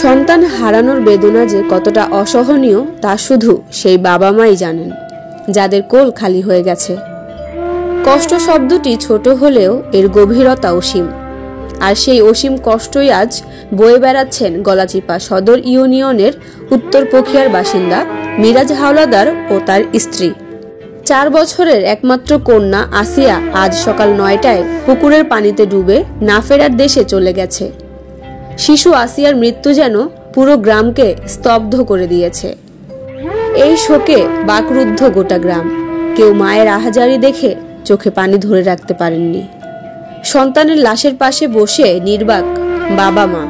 সন্তান হারানোর বেদনা যে কতটা অসহনীয় তা শুধু সেই বাবা মাই জানেন, যাদের কোল খালি হয়ে গেছে। কষ্ট শব্দটি ছোট হলেও এর গভীরতা অসীম, আর সেই অসীম কষ্টই আজ বয়ে বেড়াচ্ছেন গলাচিপা সদর ইউনিয়নের উত্তর পখিয়ার বাসিন্দা মিরাজ হাওলাদার ও তার স্ত্রী। 4 বছরের একমাত্র কন্যা আসিয়া আজ সকাল 9টায় পুকুরের পানিতে ডুবে না ফেরার দেশে চলে গেছে। শিশু আসিয়ার মৃত্যু যেন পুরো গ্রামকে স্তব্ধ করে দিয়েছে। এই শোকে বাকরুদ্ধ গোটা গ্রাম। কেউ মায়ের আহাজারি দেখে চোখে পানি ধরে রাখতে পারেননি। সন্তানের লাশের পাশে বসে নির্বাক বাবা মা।